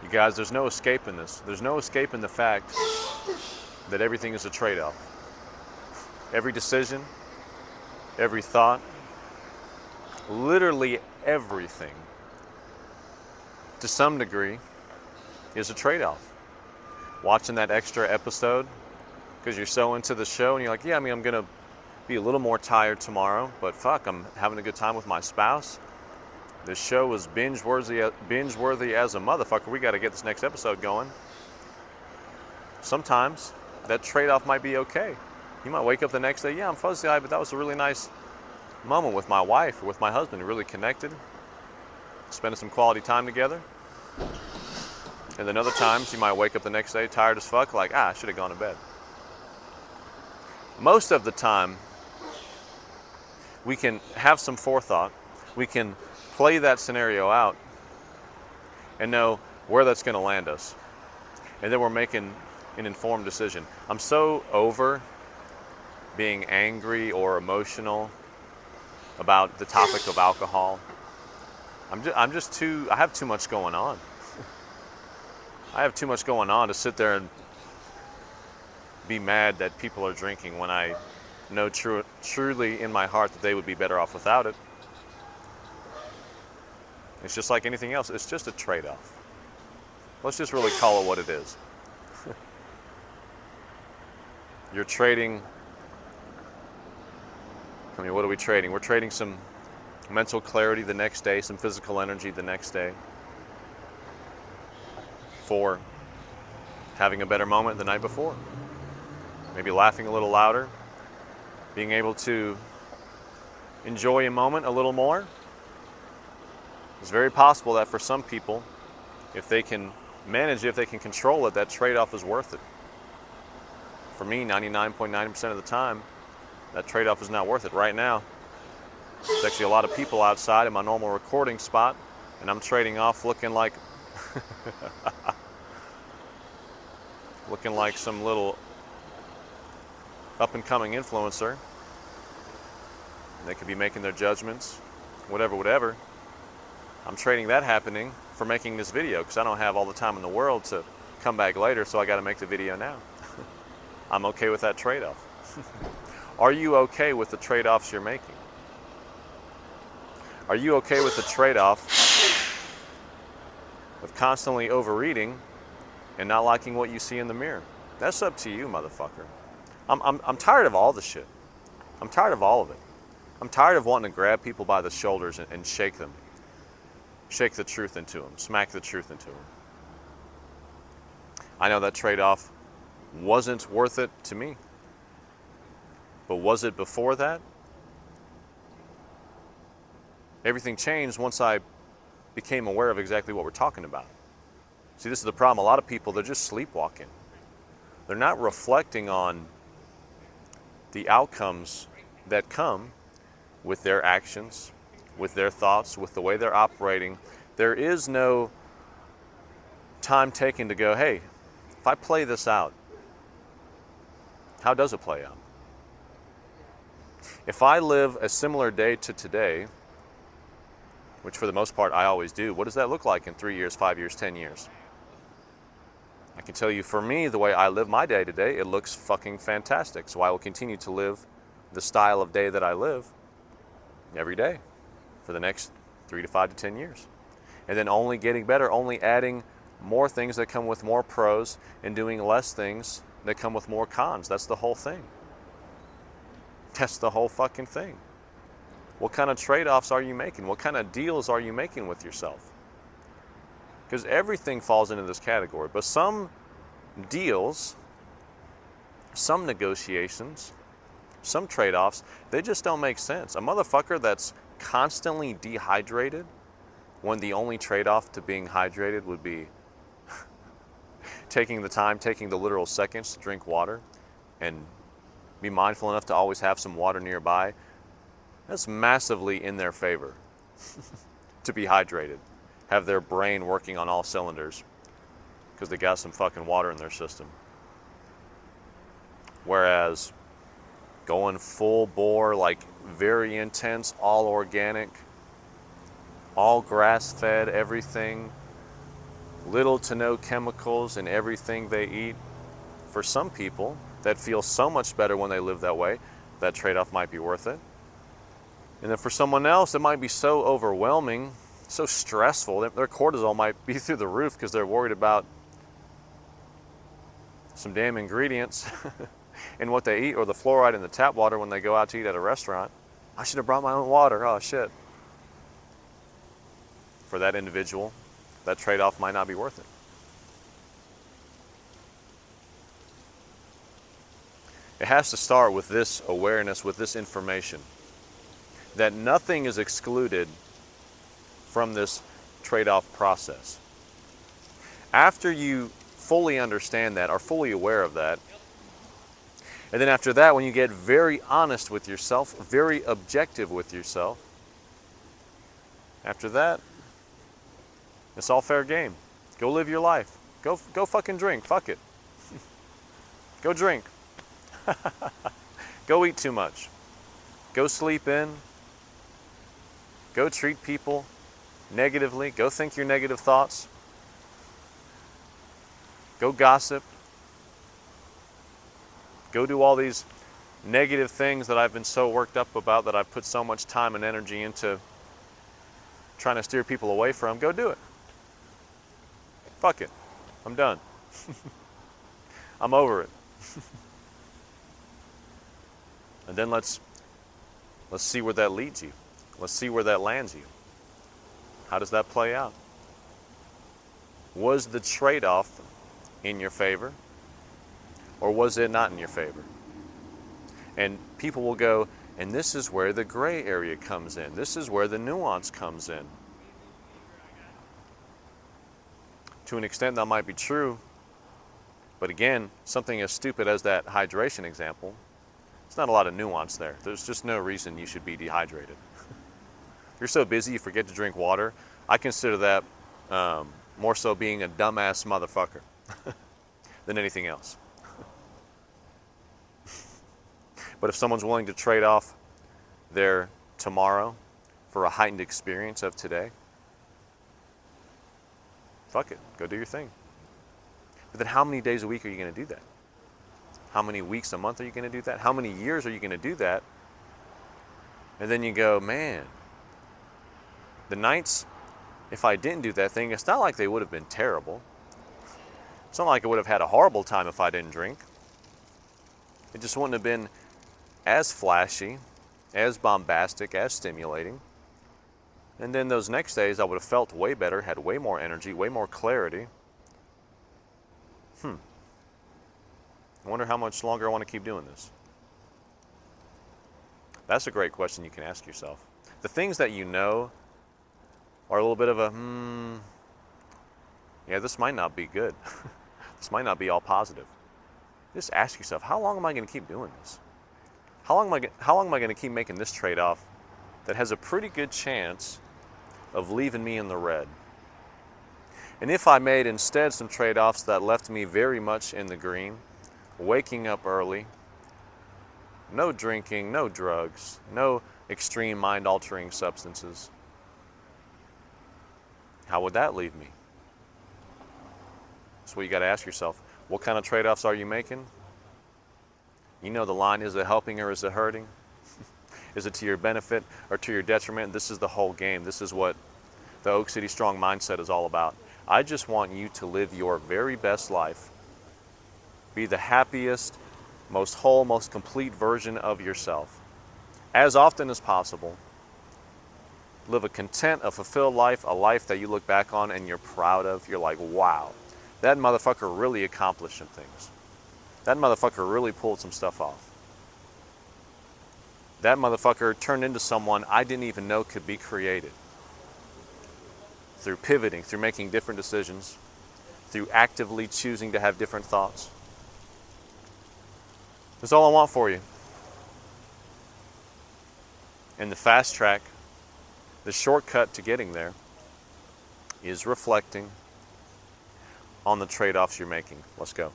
You guys, there's no escape in this. There's no escape in the fact that everything is a trade-off. Every decision, every thought, literally everything, to some degree, is a trade-off. Watching that extra episode because you're so into the show and you're like, yeah, I mean, I'm gonna be a little more tired tomorrow, but fuck, I'm having a good time with my spouse. This show is binge-worthy as a motherfucker. We got to get this next episode going. Sometimes that trade-off might be okay. You might wake up the next day, yeah, I'm fuzzy-eyed, but that was a really nice moment with my wife or with my husband. Really connected, spending some quality time together. And then other times you might wake up the next day tired as fuck, like, I should have gone to bed. Most of the time, we can have some forethought. We can play that scenario out and know where that's going to land us. And then we're making an informed decision. I'm so over being angry or emotional about the topic of alcohol. I'm just too, I have too much going on. I have too much going on to sit there and be mad that people are drinking when I know truly in my heart that they would be better off without it. It's just like anything else. It's just a trade-off. Let's just really call it what it is. You're trading, I mean, what are we trading? We're trading some mental clarity the next day, some physical energy the next day, for having a better moment the night before. Maybe laughing a little louder, being able to enjoy a moment a little more. It's very possible that for some people, if they can manage it, if they can control it, that trade-off is worth it. For me, 99.9% of the time, that trade-off is not worth it. Right now, there's actually a lot of people outside in my normal recording spot, and I'm trading off looking like looking like some little up-and-coming influencer. They could be making their judgments, whatever. I'm trading that happening for making this video because I don't have all the time in the world to come back later, so I got to make the video now. I'm okay with that trade-off. Are you okay with the trade-offs you're making? Are you okay with the trade-off of constantly overeating and not liking what you see in the mirror? That's up to you, motherfucker. I'm tired of all the shit. I'm tired of all of it. I'm tired of wanting to grab people by the shoulders and shake them. Shake the truth into them. Smack the truth into them. I know that trade-off wasn't worth it to me. But was it before that? Everything changed once I became aware of exactly what we're talking about. See, this is the problem. A lot of people, they're just sleepwalking. They're not reflecting on the outcomes that come with their actions, with their thoughts, with the way they're operating. There is no time taken to go, hey, if I play this out, how does it play out? If I live a similar day to today, which for the most part I always do, what does that look like in 3 years, 5 years, 10 years? I can tell you, for me, the way I live my day to day, it looks fucking fantastic. So I will continue to live the style of day that I live every day for the next 3 to 5 to 10 years. And then only getting better, only adding more things that come with more pros and doing less things that come with more cons. That's the whole thing. That's the whole fucking thing. What kind of trade-offs are you making? What kind of deals are you making with yourself? Because everything falls into this category. But some deals, some negotiations, some trade-offs, they just don't make sense. A motherfucker that's constantly dehydrated when the only trade-off to being hydrated would be taking the literal seconds to drink water and be mindful enough to always have some water nearby, that's massively in their favor to be hydrated, have their brain working on all cylinders because they got some fucking water in their system. Whereas going full bore, like very intense, all organic, all grass-fed, everything, little to no chemicals in everything they eat. For some people that feel so much better when they live that way, that trade-off might be worth it. And then for someone else, it might be so overwhelming, so stressful, that their cortisol might be through the roof because they're worried about some damn ingredients in what they eat, or the fluoride in the tap water when they go out to eat at a restaurant. I should have brought my own water. Oh shit. For that individual, that trade-off might not be worth it. It has to start with this awareness, with this information, that nothing is excluded from this trade-off process. After you fully understand that, are fully aware of that, and then after that, when you get very honest with yourself, very objective with yourself, after that, it's all fair game. Go live your life. Go fucking drink. Fuck it. Go drink. Go eat too much. Go sleep in. Go treat people negatively. Go think your negative thoughts. Go gossip. Go do all these negative things that I've been so worked up about, that I've put so much time and energy into trying to steer people away from. Go do it. Fuck it. I'm done. I'm over it. And then let's see where that leads you. Let's see where that lands you. How does that play out? Was the trade-off in your favor, or was it not in your favor? And people will go, and this is where the gray area comes in. This is where the nuance comes in. To an extent, that might be true. But again, something as stupid as that hydration example, it's not a lot of nuance there. There's just no reason you should be dehydrated. You're so busy you forget to drink water. I consider that more so being a dumbass motherfucker than anything else. But if someone's willing to trade off their tomorrow for a heightened experience of today, fuck it, go do your thing. But then how many days a week are you going to do that? How many weeks a month are you going to do that? How many years are you going to do that? And then you go, man, the nights, if I didn't do that thing, it's not like they would have been terrible. It's not like I would have had a horrible time if I didn't drink. It just wouldn't have been as flashy, as bombastic, as stimulating. And then those next days I would have felt way better, had way more energy, way more clarity. I wonder how much longer I want to keep doing this. That's a great question you can ask yourself. The things that you know are a little bit of a, yeah, this might not be good. This might not be all positive. Just ask yourself, how long am I going to keep doing this? How long am I going to keep making this trade-off that has a pretty good chance of leaving me in the red? And if I made instead some trade-offs that left me very much in the green, waking up early, no drinking, no drugs, no extreme mind-altering substances, how would that leave me? That's what you got to ask yourself. What kind of trade-offs are you making? You know the line, is it helping or is it hurting? Is it to your benefit or to your detriment? This is the whole game. This is what the Oak City Strong Mindset is all about. I just want you to live your very best life. Be the happiest, most whole, most complete version of yourself. As often as possible. Live a content, a fulfilled life, a life that you look back on and you're proud of. You're like, wow, that motherfucker really accomplished some things. That motherfucker really pulled some stuff off. That motherfucker turned into someone I didn't even know could be created. Through pivoting, through making different decisions, through actively choosing to have different thoughts. That's all I want for you. And the fast track, the shortcut to getting there, is reflecting on the trade-offs you're making. Let's go.